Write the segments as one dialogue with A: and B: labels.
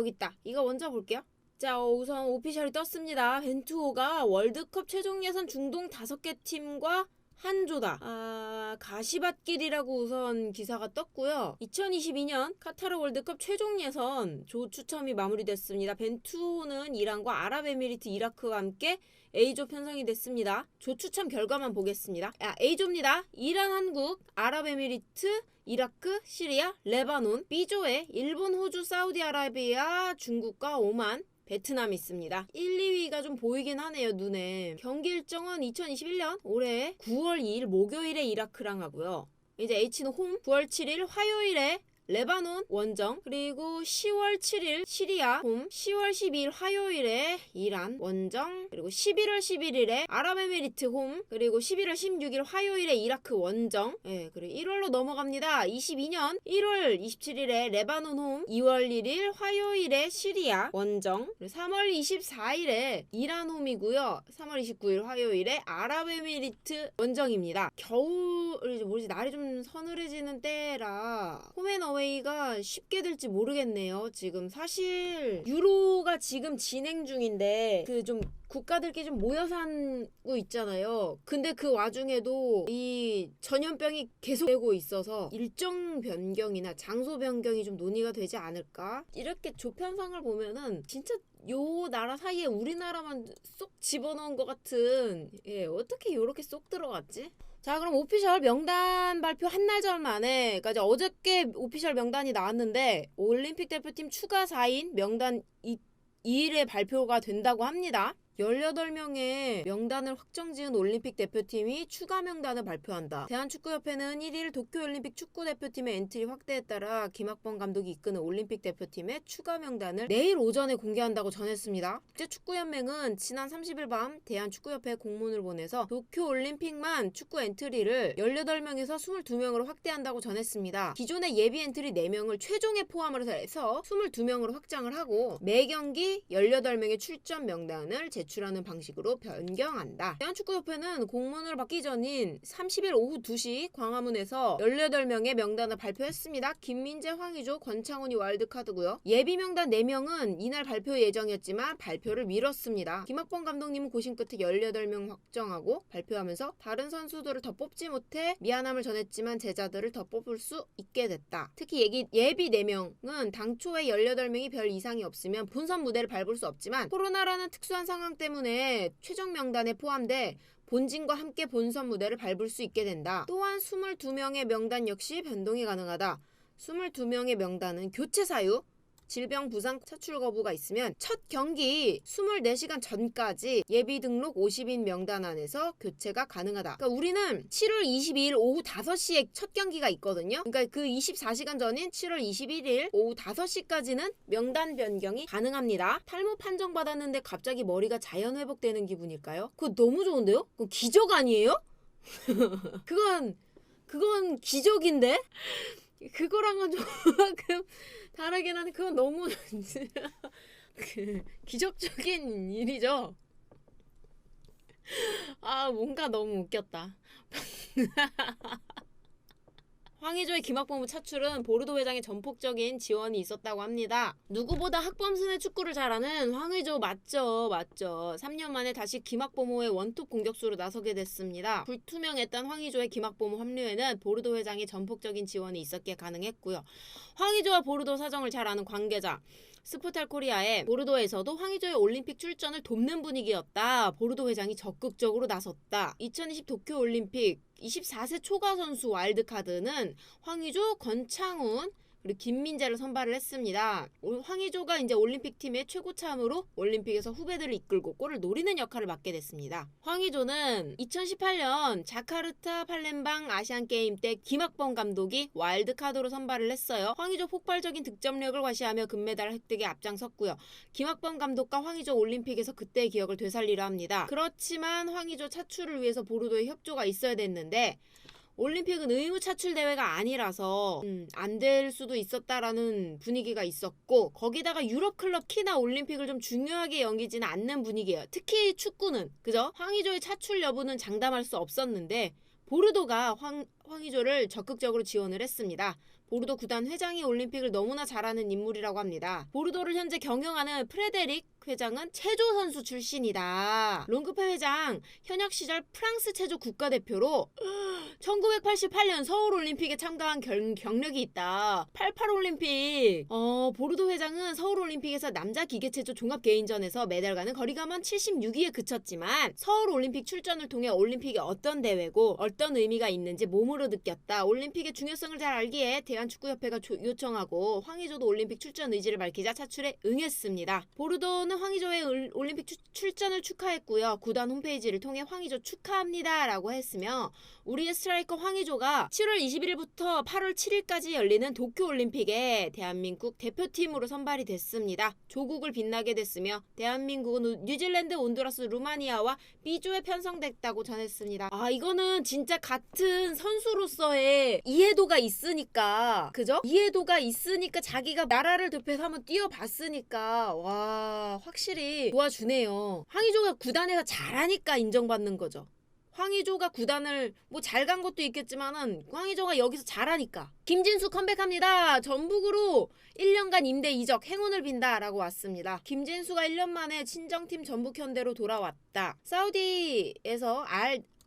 A: 여기 있다. 이거 먼저 볼게요. 자, 우선 오피셜이 떴습니다. 벤투호가 월드컵 최종 예선 중동 5개 팀과 한 조다. 가시밭길이라고 우선 기사가 떴고요. 2022년 카타르 월드컵 최종 예선 조 추첨이 마무리됐습니다. 벤투호는 이란과 아랍에미리트, 이라크와 함께 A조 편성이 됐습니다. 조 추첨 결과만 보겠습니다. A조입니다. 이란, 한국, 아랍에미리트, 이라크, 시리아, 레바논. B조에 일본, 호주, 사우디아라비아, 중국과 오만, 베트남이 있습니다. 1, 2위가 좀 보이긴 하네요, 눈에. 경기 일정은 2021년 올해 9월 2일 목요일에 이라크랑 하고요. 이제 H는 홈, 9월 7일 화요일에 레바논 원정, 그리고 10월 7일 시리아 홈, 10월 12일 화요일에 이란 원정, 그리고 11월 11일에 아랍에미리트 홈, 그리고 11월 16일 화요일에 이라크 원정. 그리고 1월로 넘어갑니다. 22년 1월 27일에 레바논 홈, 2월 1일 화요일에 시리아 원정, 그리고 3월 24일에 이란 홈이고요. 3월 29일 화요일에 아랍에미리트 원정입니다. 겨울, 뭐지, 날이 좀 서늘해지는 때라 홈앤어웨이가 쉽게 될지 모르겠네요. 지금 사실 유로가 지금 진행 중인데 그 좀 국가들끼리 좀 모여서 하고 있잖아요. 근데 그 와중에도 이 전염병이 계속되고 있어서 일정 변경이나 장소 변경이 좀 논의가 되지 않을까? 이렇게 조편성을 보면은 진짜 요 나라 사이에 우리나라만 쏙 집어넣은 것 같은, 어떻게 요렇게 쏙 들어갔지? 자, 그럼 오피셜 명단 발표 한 날 전 만에, 그러니까 이제 어저께 오피셜 명단이 나왔는데 올림픽 대표팀 추가 4인 명단 2일에 발표가 된다고 합니다. 18명의 명단을 확정지은 올림픽 대표팀이 추가 명단을 발표한다. 대한축구협회는 1일 도쿄올림픽 축구대표팀의 엔트리 확대에 따라 김학범 감독이 이끄는 올림픽 대표팀의 추가 명단을 내일 오전에 공개한다고 전했습니다. 국제축구연맹은 지난 30일 밤 대한축구협회에 공문을 보내서 도쿄올림픽만 축구 엔트리를 18명에서 22명으로 확대한다고 전했습니다. 기존의 예비 엔트리 4명을 최종에 포함을 해서 22명으로 확장을 하고 매 경기 18명의 출전 명단을 제출하는 방식으로 변경한다. 대한축구협회는 공문을 받기 전인 30일 오후 2시 광화문에서 18명의 명단을 발표했습니다. 김민재, 황의조, 권창훈이 와일드카드고요. 예비 명단 4명은 이날 발표 예정이었지만 발표를 미뤘습니다. 김학범 감독님은 고심 끝에 18명 확정하고 발표하면서 다른 선수들을 더 뽑지 못해 미안함을 전했지만 제자들을 더 뽑을 수 있게 됐다. 특히 예비 4명은 당초에 18명이 별 이상이 없으면 본선 무대를 밟을 수 없지만 코로나라는 특수한 상황 때문에 최종 명단에 포함돼 본진과 함께 본선 무대를 밟을 수 있게 된다. 또한 22명의 명단 역시 변동이 가능하다. 22명의 명단은 교체 사유, 질병 부상 차출 거부가 있으면 첫 경기 24시간 전까지 예비 등록 50인 명단 안에서 교체가 가능하다. 그러니까 우리는 7월 22일 오후 5시에 첫 경기가 있거든요. 그러니까 그 24시간 전인 7월 21일 오후 5시까지는 명단 변경이 가능합니다. 탈모 판정받았는데 갑자기 머리가 자연 회복되는 기분일까요? 그거 너무 좋은데요? 그건 기적 아니에요? 그건 기적인데? 그거랑은 조금 다르긴 한데 그건 너무 기적적인 일이죠. 뭔가 너무 웃겼다. 황의조의 김학범 차출은 보르도 회장의 전폭적인 지원이 있었다고 합니다. 누구보다 학범순의 축구를 잘하는 황의조 맞죠. 3년 만에 다시 김학범호의 원톱 공격수로 나서게 됐습니다. 불투명했던 황의조의 김학범호 합류에는 보르도 회장의 전폭적인 지원이 있었기에 가능했고요. 황의조와 보르도 사정을 잘 아는 관계자 스포탈 코리아에 보르도에서도 황의조의 올림픽 출전을 돕는 분위기였다. 보르도 회장이 적극적으로 나섰다. 2020 도쿄올림픽 24세 초과 선수 와일드카드는 황의조, 권창훈, 그리고 김민재를 선발을 했습니다. 황의조가 이제 올림픽 팀의 최고참으로 올림픽에서 후배들을 이끌고 골을 노리는 역할을 맡게 됐습니다. 황의조는 2018년 자카르타 팔렘방 아시안게임 때 김학범 감독이 와일드카드로 선발을 했어요. 황의조 폭발적인 득점력을 과시하며 금메달 획득에 앞장섰고요. 김학범 감독과 황의조 올림픽에서 그때의 기억을 되살리려 합니다. 그렇지만 황의조 차출을 위해서 보르도의 협조가 있어야 됐는데 올림픽은 의무 차출 대회가 아니라서 안 될 수도 있었다라는 분위기가 있었고, 거기다가 유럽 클럽 키나 올림픽을 좀 중요하게 여기지는 않는 분위기예요. 특히 축구는, 그죠? 황의조의 차출 여부는 장담할 수 없었는데 보르도가 황의조를 적극적으로 지원을 했습니다. 보르도 구단 회장이 올림픽을 너무나 잘하는 인물이라고 합니다. 보르도를 현재 경영하는 프레데릭 회장은 체조 선수 출신이다. 롱크페 회장 현역 시절 프랑스 체조 국가대표로 1988년 서울올림픽에 참가한 경력이 있다. 88올림픽. 보르도 회장은 서울올림픽에서 남자 기계체조 종합개인전에서 메달과는 거리감은 76위에 그쳤지만 서울올림픽 출전을 통해 올림픽이 어떤 대회고 어떤 의미가 있는지 몸으로 느꼈다. 올림픽의 중요성을 잘 알기에 대한축구협회가 요청하고 황의조도 올림픽 출전 의지를 밝히자 차출에 응했습니다. 보르도는 황의조의 올림픽 출전을 축하했고요. 구단 홈페이지를 통해 황의조 축하합니다 라고 했으며 우리의 스트라이커 황의조가 7월 21일부터 8월 7일까지 열리는 도쿄올림픽에 대한민국 대표팀으로 선발이 됐습니다. 조국을 빛나게 됐으며 대한민국은 뉴질랜드, 온두라스, 루마니아와 B조에 편성됐다고 전했습니다. 이거는 진짜 같은 선수로서의 이해도가 있으니까, 그죠? 이해도가 있으니까 자기가 나라를 대표해서 한번 뛰어봤으니까 와, 확실히 도와주네요. 황의조가 구단에서 잘하니까 인정받는 거죠. 황의조가 구단을 잘 간 것도 있겠지만은 황의조가 여기서 잘하니까. 김진수 컴백합니다. 전북으로 1년간 임대 이적 행운을 빈다 라고 왔습니다. 김진수가 1년 만에 친정팀 전북현대로 돌아왔다.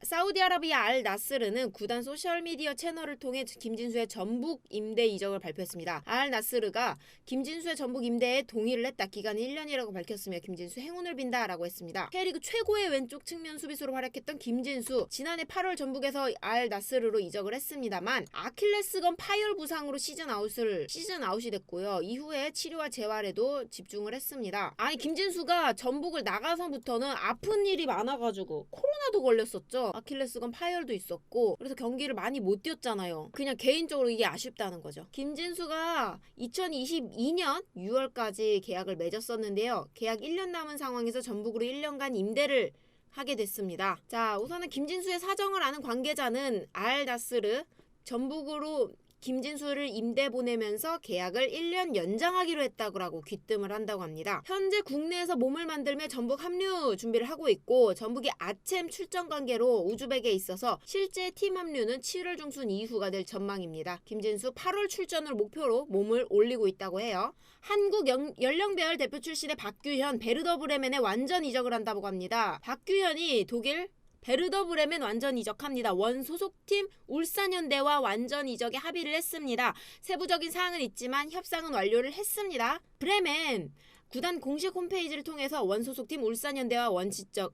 A: 사우디아라비아 알 나스르는 구단 소셜미디어 채널을 통해 김진수의 전북 임대 이적을 발표했습니다. 알 나스르가 김진수의 전북 임대에 동의를 했다. 기간은 1년이라고 밝혔으며 김진수 행운을 빈다라고 했습니다. K리그 최고의 왼쪽 측면 수비수로 활약했던 김진수, 지난해 8월 전북에서 알 나스르로 이적을 했습니다만 아킬레스건 파열 부상으로 시즌 아웃이 됐고요. 이후에 치료와 재활에도 집중을 했습니다. 김진수가 전북을 나가서부터는 아픈 일이 많아가지고 코로나도 걸렸었죠. 아킬레스건 파열도 있었고 그래서 경기를 많이 못 뛰었잖아요. 그냥 개인적으로 이게 아쉽다는 거죠. 김진수가 2022년 6월까지 계약을 맺었었는데요. 계약 1년 남은 상황에서 전북으로 1년간 임대를 하게 됐습니다. 자, 우선은 김진수의 사정을 아는 관계자는 알 나스르 전북으로 김진수를 임대 보내면서 계약을 1년 연장하기로 했다고 귀뜸을 한다고 합니다. 현재 국내에서 몸을 만들며 전북 합류 준비를 하고 있고 전북이 아챔 출전 관계로 우즈벡에 있어서 실제 팀 합류는 7월 중순 이후가 될 전망입니다. 김진수 8월 출전을 목표로 몸을 올리고 있다고 해요. 한국 연령별 대표 출신의 박규현 베르더 브레멘에 완전 이적을 한다고 합니다. 박규현이 독일 베르더 브레멘 완전 이적합니다. 원 소속팀 울산현대와 완전 이적에 합의를 했습니다. 세부적인 사항은 있지만 협상은 완료를 했습니다. 브레멘 구단 공식 홈페이지를 통해서 원 소속팀 울산현대와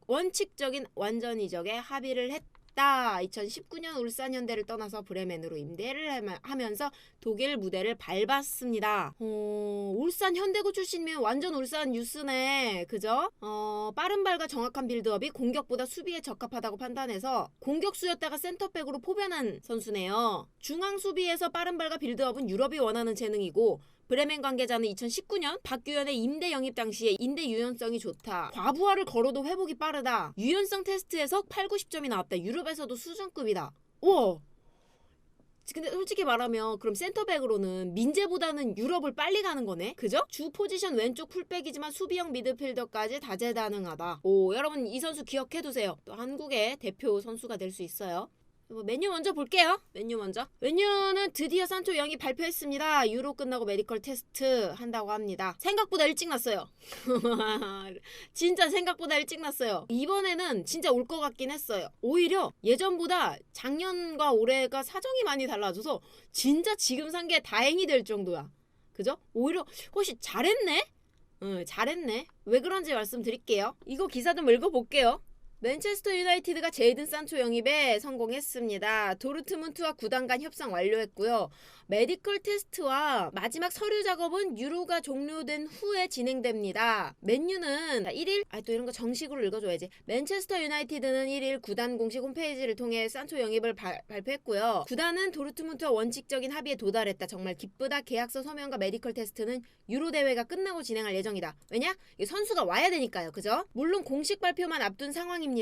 A: 원칙적인 완전 이적에 합의를 했다. 2019년 울산현대를 떠나서 브레멘으로 임대를 하면서 독일 무대를 밟았습니다. 울산 현대고 출신이면 완전 울산 뉴스네. 그죠? 빠른 발과 정확한 빌드업이 공격보다 수비에 적합하다고 판단해서 공격수였다가 센터백으로 포변한 선수네요. 중앙 수비에서 빠른 발과 빌드업은 유럽이 원하는 재능이고 브레멘 관계자는 2019년 박규현의 임대 영입 당시에 임대 유연성이 좋다. 과부하를 걸어도 회복이 빠르다. 유연성 테스트에서 8, 90점이 나왔다. 유럽에서도 수준급이다. 우와! 근데 솔직히 말하면 그럼 센터백으로는 민재보다는 유럽을 빨리 가는 거네? 그죠? 주 포지션 왼쪽 풀백이지만 수비형 미드필더까지 다재다능하다. 여러분 이 선수 기억해두세요. 또 한국의 대표 선수가 될 수 있어요. 메뉴 먼저 볼게요. 메뉴는 드디어 산초 영입 발표했습니다. 유로 끝나고 메디컬 테스트 한다고 합니다. 생각보다 일찍 났어요. 진짜 생각보다 일찍 났어요. 이번에는 진짜 올 것 같긴 했어요. 오히려 예전보다 작년과 올해가 사정이 많이 달라져서 진짜 지금 산 게 다행이 될 정도야. 그죠? 오히려 훨씬 잘했네? 잘했네. 왜 그런지 말씀드릴게요. 이거 기사 좀 읽어볼게요. 맨체스터 유나이티드가 제이든 산초 영입에 성공했습니다. 도르트문트와 구단 간 협상 완료했고요. 메디컬 테스트와 마지막 서류 작업은 유로가 종료된 후에 진행됩니다. 맨유는 1일 또 이런 거 정식으로 읽어줘야지. 맨체스터 유나이티드는 1일 구단 공식 홈페이지를 통해 산초 영입을 발표했고요. 구단은 도르트문트와 원칙적인 합의에 도달했다. 정말 기쁘다. 계약서 서명과 메디컬 테스트는 유로 대회가 끝나고 진행할 예정이다. 왜냐? 선수가 와야 되니까요. 그죠? 물론 공식 발표만 앞둔 상황입니다.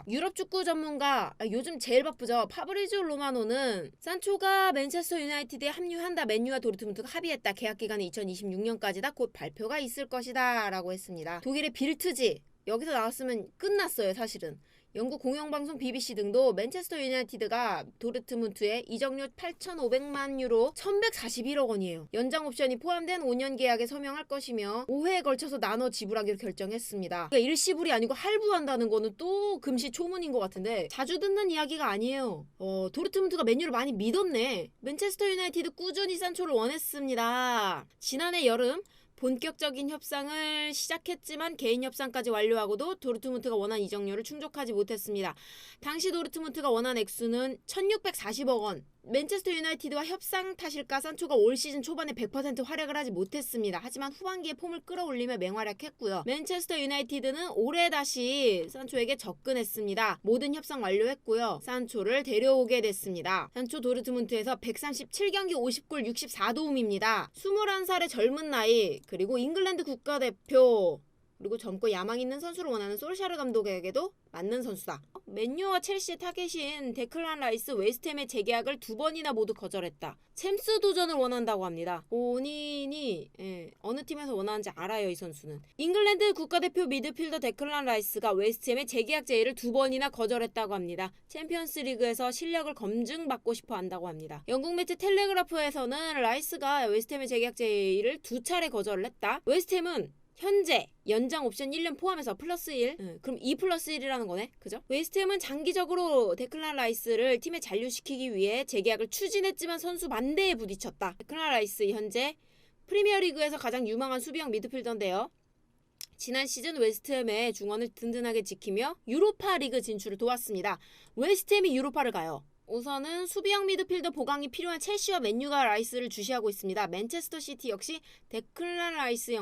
A: 유럽 축구 전문가 요즘 제일 바쁘죠. 파브리지오 로마노는 산초가 맨체스터 유나이티드에 합류한다. 맨유와 도르트문트가 합의했다. 계약 기간은 2026년까지다. 곧 발표가 있을 것이다 라고 했습니다. 독일의 빌트지 여기서 나왔으면 끝났어요. 사실은 영국 공영방송 BBC 등도 맨체스터 유나이티드가 도르트문트에 이적료 8,500만 유로 1,141억 원이에요. 연장 옵션이 포함된 5년 계약에 서명할 것이며 5회에 걸쳐서 나눠 지불하기로 결정했습니다. 그러니까 일시불이 아니고 할부한다는 거는 또 금시초문인 것 같은데 자주 듣는 이야기가 아니에요. 도르트문트가 맨유를 많이 믿었네. 맨체스터 유나이티드 꾸준히 산초를 원했습니다. 지난해 여름 본격적인 협상을 시작했지만 개인 협상까지 완료하고도 도르트문트가 원한 이적료를 충족하지 못했습니다. 당시 도르트문트가 원한 액수는 1,640억 원. 맨체스터 유나이티드와 협상 탓일까 산초가 올 시즌 초반에 100% 활약을 하지 못했습니다. 하지만 후반기에 폼을 끌어올리며 맹활약했고요. 맨체스터 유나이티드는 올해 다시 산초에게 접근했습니다. 모든 협상 완료했고요. 산초를 데려오게 됐습니다. 산초 도르트문트에서 137경기 50골 64도움입니다. 21살의 젊은 나이 그리고 잉글랜드 국가대표 그리고 젊고 야망 있는 선수를 원하는 솔샤르 감독에게도 맞는 선수다. 맨유와 첼시의 타겟인 데클란 라이스 웨스트햄의 재계약을 2번이나 모두 거절했다. 챔스 도전을 원한다고 합니다. 본인이 어느 팀에서 원하는지 알아요. 이 선수는. 잉글랜드 국가대표 미드필더 데클란 라이스가 웨스트햄의 재계약 제의를 2번이나 거절했다고 합니다. 챔피언스 리그에서 실력을 검증받고 싶어 한다고 합니다. 영국 매체 텔레그라프에서는 라이스가 웨스트햄의 재계약 제의를 2차례 거절을 했다. 웨스트햄은 현재 연장 옵션 1년 포함해서 플러스 1 그럼 2 플러스 1이라는 거네. 그죠? 웨스트햄은 장기적으로 데클란 라이스를 팀에 잔류시키기 위해 재계약을 추진했지만 선수 반대에 부딪혔다. 데클란 라이스 현재 프리미어리그에서 가장 유망한 수비형 미드필더인데요. 지난 시즌 웨스트햄의 중원을 든든하게 지키며 유로파 리그 진출을 도왔습니다. 웨스트햄이 유로파를 가요. 우선은 수비형 미드필더 보강이 필요한 첼시와 맨유가 라이스를 주시하고 있습니다. 맨체스터 시티 역시 데클란 라이스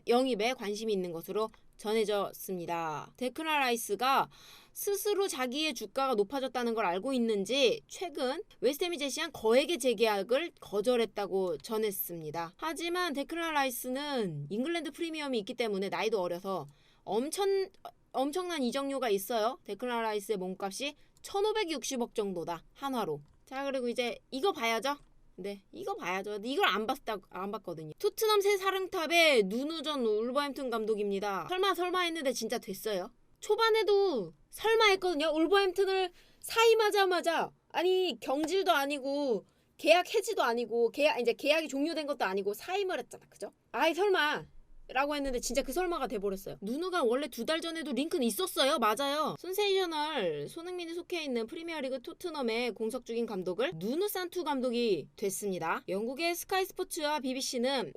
A: 영입에 관심이 있는 것으로 전해졌습니다. 데클란 라이스가 스스로 자기의 주가가 높아졌다는 걸 알고 있는지 최근 웨스트햄이 제시한 거액의 재계약을 거절했다고 전했습니다. 하지만 데클란 라이스는 잉글랜드 프리미엄이 있기 때문에 나이도 어려서 엄청난 이적료가 있어요. 데클란 라이스의 몸값이 1,560억 정도다. 한화로. 자, 그리고 이제 이거 봐야죠. 네, 이거 봐야죠. 이걸 안 봤거든요. 토트넘 새 사령탑의 누누 전 울버햄튼 감독입니다. 설마 했는데 진짜 됐어요. 초반에도 설마 했거든요. 울버햄튼을 사임하자마자 아니 경질도 아니고 계약 해지도 아니고 계약이 종료된 것도 아니고 사임을 했잖아. 그죠? 아이 설마 라고 했는데 진짜 그 설마가 돼버렸어요. 누누가 원래 2달 전에도 링크는 있었어요. 맞아요. 센세이셔널 손흥민이 속해 있는 프리미어리그 토트넘의 공석 중인 감독을 누누 산투 감독이 됐습니다. 영국의 스카이 스포츠와 BBC는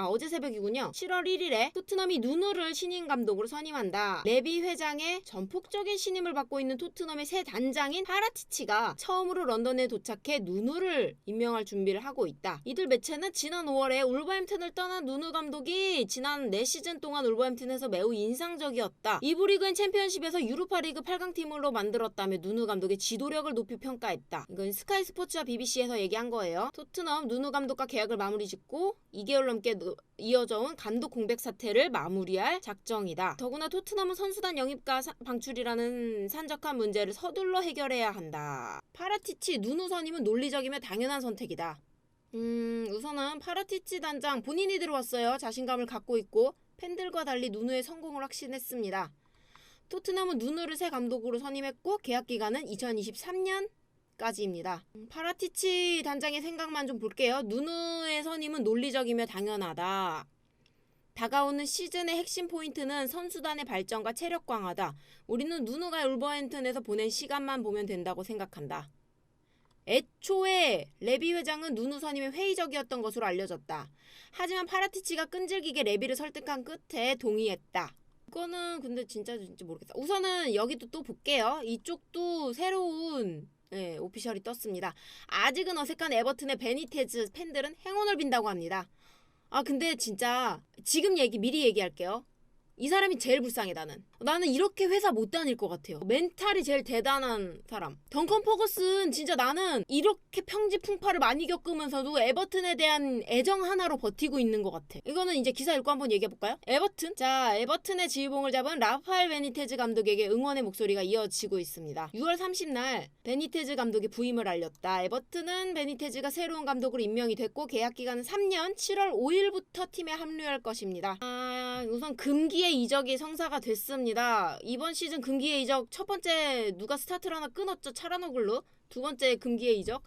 A: 어제 새벽이군요. 7월 1일에 토트넘이 누누를 신임 감독으로 선임한다. 레비 회장의 전폭적인 신임을 받고 있는 토트넘의 새 단장인 파라티치가 처음으로 런던에 도착해 누누를 임명할 준비를 하고 있다. 이들 매체는 지난 5월에 울버햄튼을 떠난 누누 감독이 지난 4시즌 동안 울버햄튼에서 매우 인상적이었다. 이부 리그는 챔피언십에서 유로파리그 8강팀으로 만들었다며 누누 감독의 지도력을 높이 평가했다. 이건 스카이 스포츠와 BBC에서 얘기한 거예요. 토트넘 누누 감독과 계약을 마무리 짓고 2개월 넘게 이어져 온 감독 공백 사태를 마무리할 작정이다. 더구나 토트넘은 선수단 영입과 방출이라는 산적한 문제를 서둘러 해결해야 한다. 파라티치 누누 선임은 논리적이며 당연한 선택이다. 우선은 파라티치 단장 본인이 들어왔어요. 자신감을 갖고 있고 팬들과 달리 누누의 성공을 확신했습니다. 토트넘은 누누를 새 감독으로 선임했고 계약 기간은 2023년까지입니다. 파라티치 단장의 생각만 좀 볼게요. 누누의 선임은 논리적이며 당연하다. 다가오는 시즌의 핵심 포인트는 선수단의 발전과 체력 강화다. 우리는 누누가 울버햄튼에서 보낸 시간만 보면 된다고 생각한다. 애초에 레비 회장은 누누 선임에 회의적이었던 것으로 알려졌다. 하지만 파라티치가 끈질기게 레비를 설득한 끝에 동의했다. 이거는 근데 진짜 모르겠다. 우선은 여기도 또 볼게요. 이쪽도 새로운 오피셜이 떴습니다. 아직은 어색한 에버튼의 베니테즈 팬들은 행운을 빈다고 합니다. 근데 진짜 지금 미리 얘기할게요. 이 사람이 제일 불쌍해. 나는 이렇게 회사 못 다닐 것 같아요. 멘탈이 제일 대단한 사람. 덩컨 퍼거슨 진짜 나는 이렇게 평지풍파를 많이 겪으면서도 에버튼에 대한 애정 하나로 버티고 있는 것 같아. 이거는 이제 기사 읽고 한번 얘기해볼까요? 에버튼의 지휘봉을 잡은 라파엘 베니테즈 감독에게 응원의 목소리가 이어지고 있습니다. 6월 30날 베니테즈 감독이 부임을 알렸다. 에버튼은 베니테즈가 새로운 감독으로 임명이 됐고 계약 기간은 3년 7월 5일부터 팀에 합류할 것입니다. 우선 금기의 이적이 성사가 됐습니다. 있습니다. 이번 시즌 금기의 이적 첫 번째 누가 스타트를 하나 끊었죠. 차라노글루. 두 번째 금기의 이적.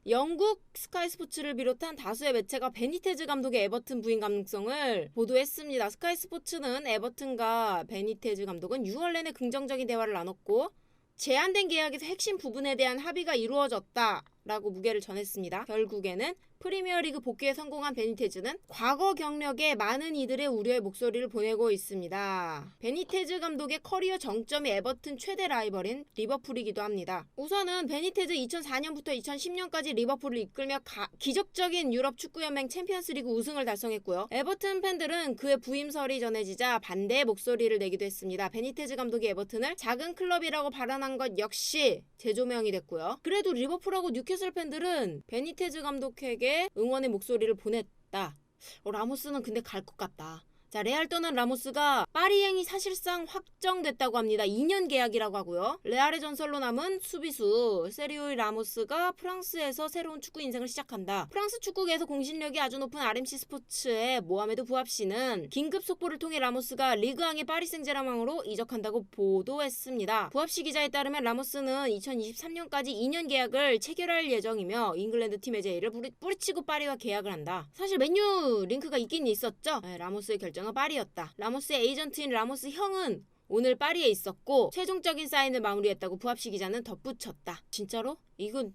A: 영국 스카이 스포츠를 비롯한 다수의 매체가 베니테즈 감독의 에버튼 부임 가능성을 보도했습니다. 스카이 스포츠는 에버튼과 베니테즈 감독은 6월 내내 긍정적인 대화를 나눴고 제한된 계약에서 핵심 부분에 대한 합의가 이루어졌다라고 무게를 전했습니다. 결국에는 프리미어리그 복귀에 성공한 베니테즈는 과거 경력에 많은 이들의 우려의 목소리를 보내고 있습니다. 베니테즈 감독의 커리어 정점이 에버튼 최대 라이벌인 리버풀이기도 합니다. 우선은 베니테즈 2004년부터 2010년까지 리버풀을 이끌며 기적적인 유럽 축구연맹 챔피언스리그 우승을 달성했고요. 에버튼 팬들은 그의 부임설이 전해지자 반대의 목소리를 내기도 했습니다. 베니테즈 감독이 에버튼을 작은 클럽이라고 발언한 것 역시 재조명이 됐고요. 그래도 리버풀하고 뉴캐슬 팬들은 베니테즈 감독에게 응원의 목소리를 보냈다. 라모스는 근데 갈 것 같다. 자, 레알 떠난 라모스가 파리행이 사실상 확정됐다고 합니다. 2년 계약이라고 하고요. 레알의 전설로 남은 수비수 세리오 라모스가 프랑스에서 새로운 축구 인생을 시작한다. 프랑스 축구계에서 공신력이 아주 높은 RMC 스포츠의 모하메드 부합씨는 긴급 속보를 통해 라모스가 리그왕의 파리 생제르맹으로 이적한다고 보도했습니다. 부합씨 기자에 따르면 라모스는 2023년까지 2년 계약을 체결할 예정이며 잉글랜드 팀의 제의를 뿌리치고 파리와 계약을 한다. 사실 맨유 링크가 있긴 있었죠. 라모스의 결정은 파리였다. 라모스의 에이전트인 라모스 형은 오늘 파리에 있었고 최종적인 사인을 마무리했다고 부합씨 기자는 덧붙였다. 진짜로? 이건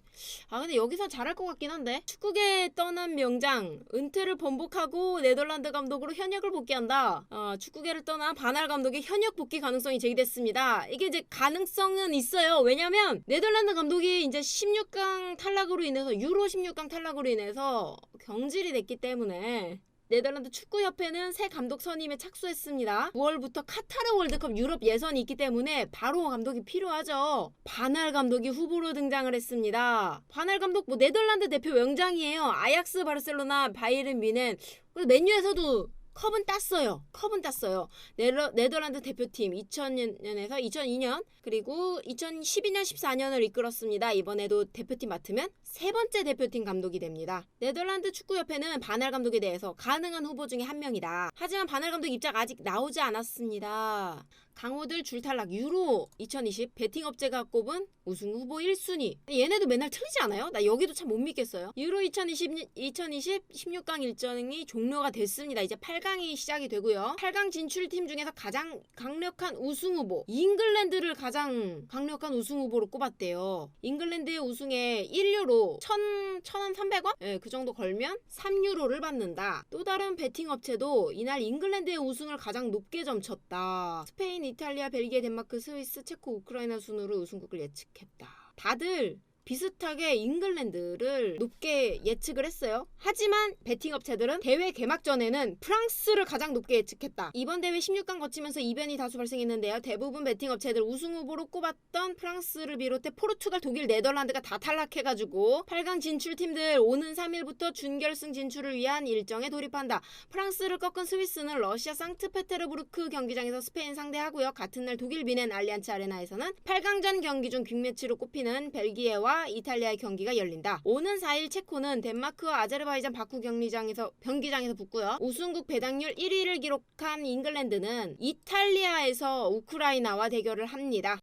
A: 근데 여기서 잘할 것 같긴 한데. 축구계에 떠난 명장 은퇴를 번복하고 네덜란드 감독으로 현역을 복귀한다. 축구계를 떠난 바날 감독의 현역 복귀 가능성이 제기됐습니다. 이게 이제 가능성은 있어요. 왜냐면 네덜란드 감독이 이제 16강 탈락으로 인해서 유로 16강 탈락으로 인해서 경질이 됐기 때문에 네덜란드 축구협회는 새 감독 선임에 착수했습니다. 9월부터 카타르 월드컵 유럽 예선이 있기 때문에 바로 감독이 필요하죠. 바날 감독이 후보로 등장을 했습니다. 바날 감독 네덜란드 대표 명장이에요. 아약스, 바르셀로나, 바이에른 뮌헨, 맨유에서도 컵은 땄어요. 네덜란드 대표팀 2000년에서 2002년 그리고 2012년 14년을 이끌었습니다. 이번에도 대표팀 맡으면 세 번째 대표팀 감독이 됩니다. 네덜란드 축구협회는 바날 감독에 대해서 가능한 후보 중에 한 명이다. 하지만 바날 감독 입장 아직 나오지 않았습니다. 강호들 줄탈락 유로 2020 베팅업체가 꼽은 우승 후보 1순위. 얘네도 맨날 틀리지 않아요? 나 여기도 참 못 믿겠어요. 유로 2020 16강 일정이 종료가 됐습니다. 이제 8강이 시작이 되고요. 8강 진출팀 중에서 가장 강력한 우승 후보 잉글랜드를 가장 강력한 우승 후보로 꼽았대요. 잉글랜드의 우승에 1유로 1,300원? 그 정도 걸면 3유로를 받는다. 또 다른 베팅 업체도 이날 잉글랜드의 우승을 가장 높게 점쳤다. 스페인, 이탈리아, 벨기에, 덴마크, 스위스, 체코, 우크라이나 순으로 우승국을 예측했다. 다들 비슷하게 잉글랜드를 높게 예측을 했어요. 하지만 베팅 업체들은 대회 개막 전에는 프랑스를 가장 높게 예측했다. 이번 대회 16강 거치면서 이변이 다수 발생했는데요. 대부분 베팅 업체들 우승 후보로 꼽았던 프랑스를 비롯해 포르투갈, 독일, 네덜란드가 다 탈락해가지고 8강 진출팀들 오는 3일부터 준결승 진출을 위한 일정에 돌입한다. 프랑스를 꺾은 스위스는 러시아 상트페테르부르크 경기장에서 스페인 상대하고요. 같은 날 독일 뮌헨 알리안츠 아레나에서는 8강전 경기 중 빅매치로 꼽히는 벨기에와 이탈리아의 경기가 열린다. 오는 4일 체코는 덴마크와 아제르바이잔 바쿠 경기장에서 붙고요. 우승국 배당률 1위를 기록한 잉글랜드는 이탈리아에서 우크라이나와 대결을 합니다.